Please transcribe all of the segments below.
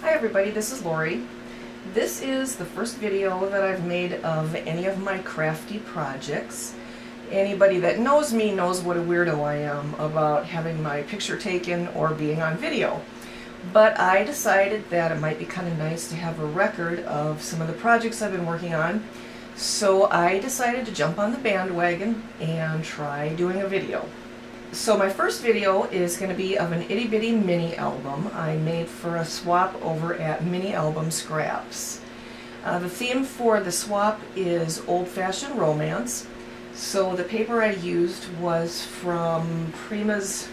Hi everybody, this is Lori. This is the first video that I've made of any of my crafty projects. Anybody that knows me knows what a weirdo I am about having my picture taken or being on video. But I decided that it might be kind of nice to have a record of some of the projects I've been working on. So I decided to jump on the bandwagon and try doing a video. So my first video is going to be of an itty bitty mini album I made for a swap over at Mini Album Scraps. The theme for the swap is old-fashioned romance. So the paper I used was from Prima's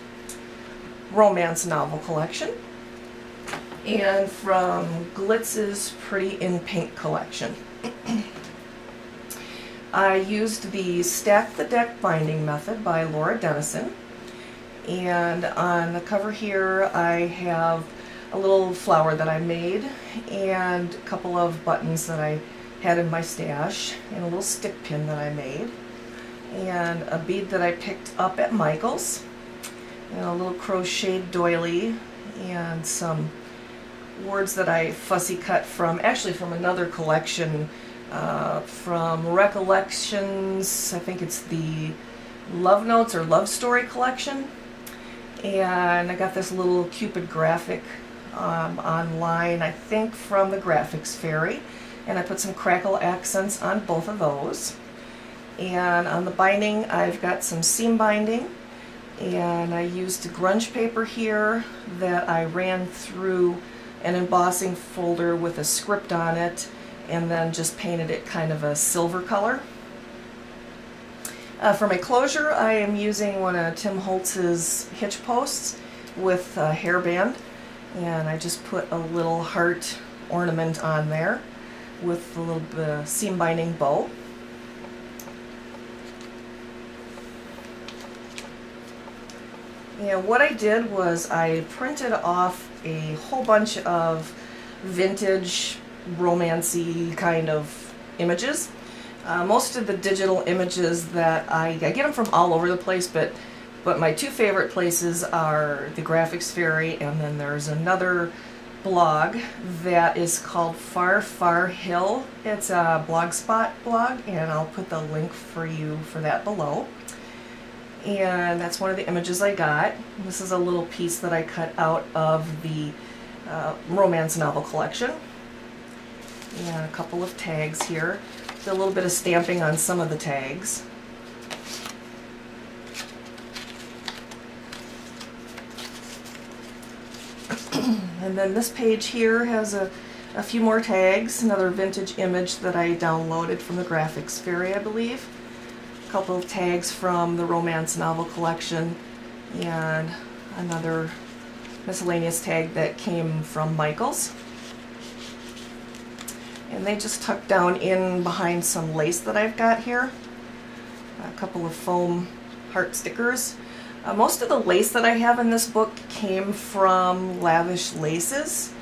romance novel collection and from Glitz's Pretty in Pink collection. I used the Stack the Deck binding method by Denison. And on the cover here I have a little flower that I made and a couple of buttons that I had in my stash and a little stick pin that I made and a bead that I picked up at Michael's and a little crocheted doily and some words that I fussy cut from, actually from another collection, from Recollections. I think it's the Love Notes or Love Story collection. And I got this little Cupid graphic online, I think from the Graphics Fairy, and I put some crackle accents on both of those. And on the binding I've got some seam binding, and I used grunge paper here that I ran through an embossing folder with a script on it and then just painted it kind of a silver color. For my closure, I am using one of Tim Holtz's hitch posts with a hairband, and I just put a little heart ornament on there with a little seam binding bow. And what I did was I printed off a whole bunch of vintage romancy kind of images. Most of the digital images that I get them from all over the place, but my two favorite places are the Graphics Fairy, and then there's another blog that is called Far Far Hill. It's a Blogspot blog, and I'll put the link for you for that below. And that's one of the images I got. This is a little piece that I cut out of the romance novel collection. And a couple of tags here. A little bit of stamping on some of the tags. And then this page here has a few more tags, another vintage image that I downloaded from the Graphics Fairy, I believe. A couple of tags from the romance novel collection, and another miscellaneous tag that came from Michael's. And they just tuck down in behind some lace that I've got here. A couple of foam heart stickers. Most of the lace that I have in this book came from Lavish Laces,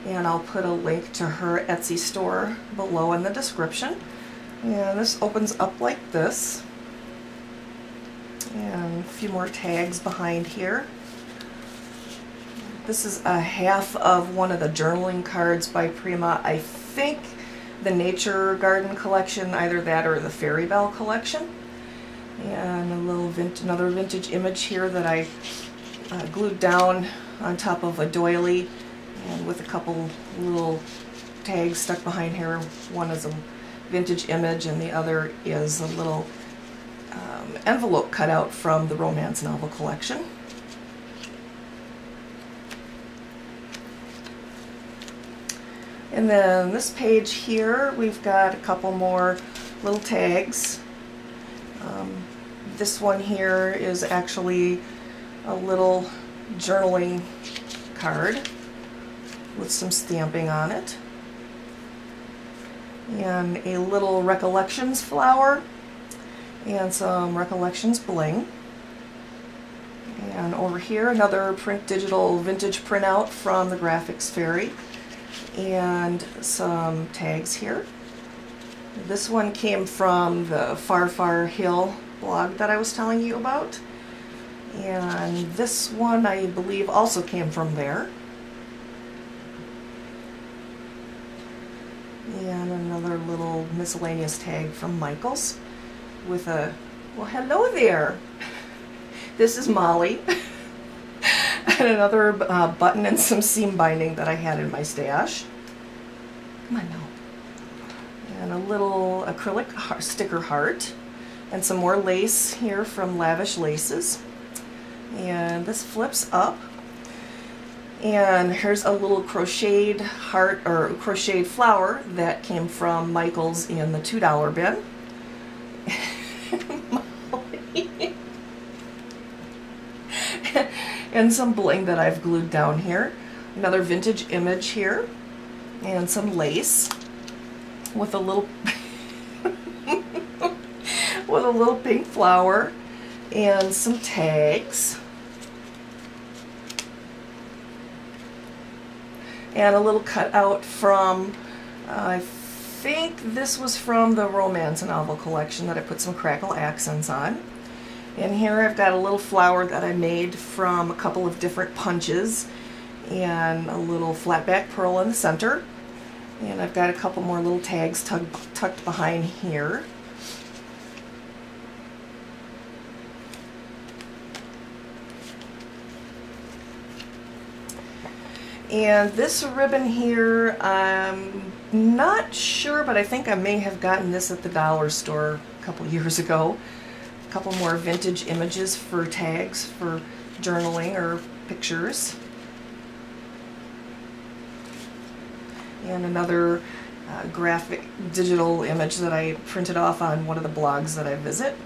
and I'll put a link to her Etsy store below in the description. And this opens up like this. And a few more tags behind here. This is a half of one of the journaling cards by Prima. I think the Nature Garden collection, either that or the Fairy Bell collection. And a little another vintage image here that I glued down on top of a doily, and with a couple little tags stuck behind here. One is a vintage image and the other is a little envelope cut out from the romance novel collection. And then this page here, we've got a couple more little tags. This one here is actually a little journaling card with some stamping on it. And a little Recollections flower and some Recollections bling. And over here, another print digital vintage printout from the Graphics Fairy. And some tags here. This one came from the Far Far Hill blog that I was telling you about. And this one I believe also came from there. And another little miscellaneous tag from Michaels with a, well, hello there. This is Molly. And another button and some seam binding that I had in my stash. Come on now. And a little acrylic sticker heart. And some more lace here from Lavish Laces. And this flips up. And here's a little crocheted heart, or crocheted flower that came from Michaels in the $2 bin. And some bling that I've glued down here. Another vintage image here. And some lace with a little with a little pink flower and some tags. And a little cutout from, I think this was from the romance novel collection that I put some crackle accents on. And here I've got a little flower that I made from a couple of different punches and a little flat back pearl in the center. And I've got a couple more little tags tucked behind here. And this ribbon here, I'm not sure, but I think I may have gotten this at the dollar store a couple years ago. A couple more vintage images for tags for journaling or pictures. And another graphic digital image that I printed off on one of the blogs that I visit.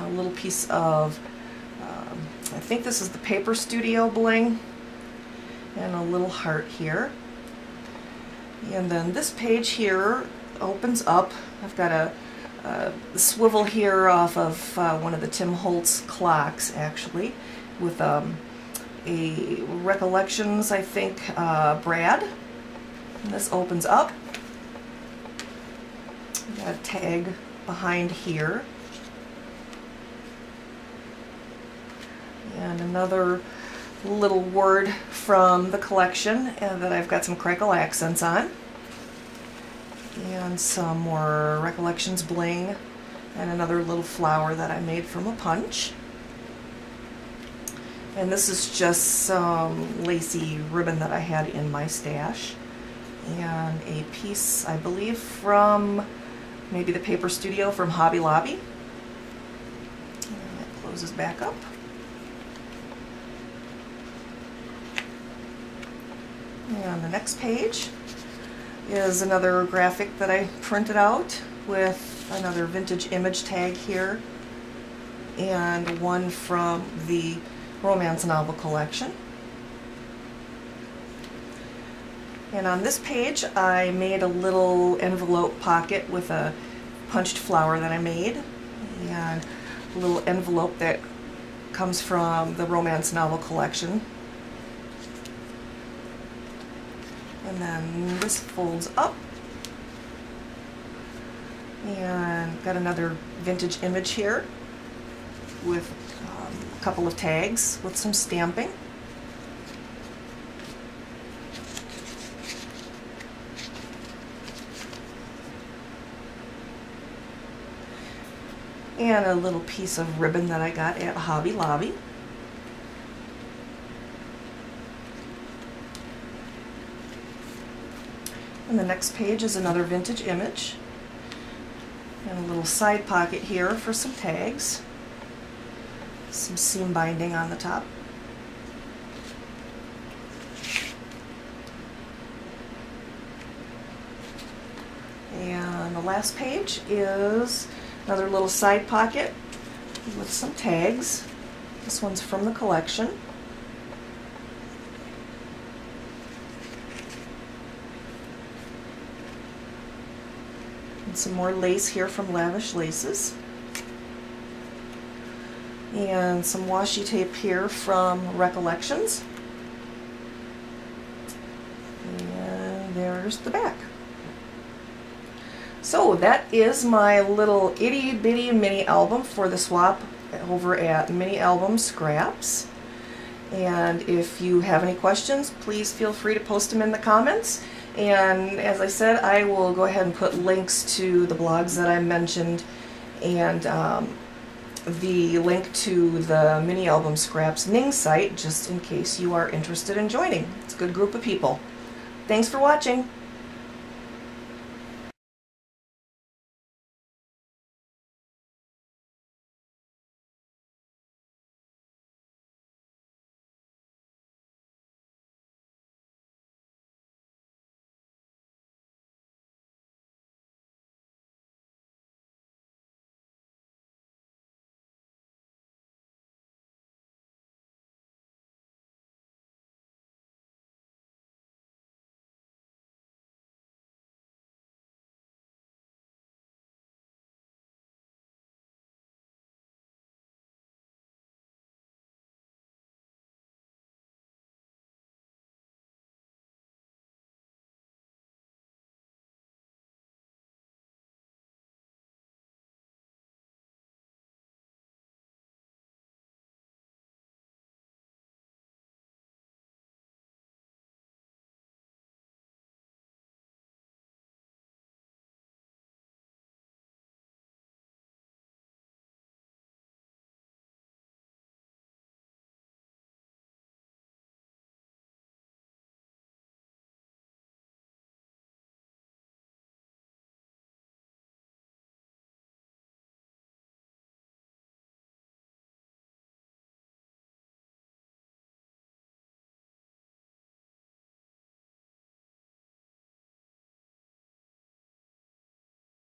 A little piece of, I think this is the Paper Studio bling. And a little heart here. And then this page here opens up. I've got a swivel here off of one of the Tim Holtz clocks, actually, with a Recollections, I think, brad. And this opens up. I've got a tag behind here. And another little word from the collection that I've got some crackle accents on. And some more Recollections bling. And another little flower that I made from a punch. And this is just some lacy ribbon that I had in my stash. And a piece, I believe, from maybe the Paper Studio from Hobby Lobby. And it closes back up. And on the next page is another graphic that I printed out with another vintage image tag here and one from the romance novel collection. And on this page I made a little envelope pocket with a punched flower that I made and a little envelope that comes from the romance novel collection. And then this folds up. And got another vintage image here with a couple of tags with some stamping. And a little piece of ribbon that I got at Hobby Lobby. And the next page is another vintage image. And a little side pocket here for some tags. Some seam binding on the top. And the last page is another little side pocket with some tags. This one's from the collection. And some more lace here from Lavish Laces. And some washi tape here from Recollections. And there's the back. So that is my little itty bitty mini album for the swap over at Mini Album Scraps. And if you have any questions, please feel free to post them in the comments. And as I said, I will go ahead and put links to the blogs that I mentioned, and the link to the Mini Album Scraps Ning site, just in case you are interested in joining. It's a good group of people. Thanks for watching.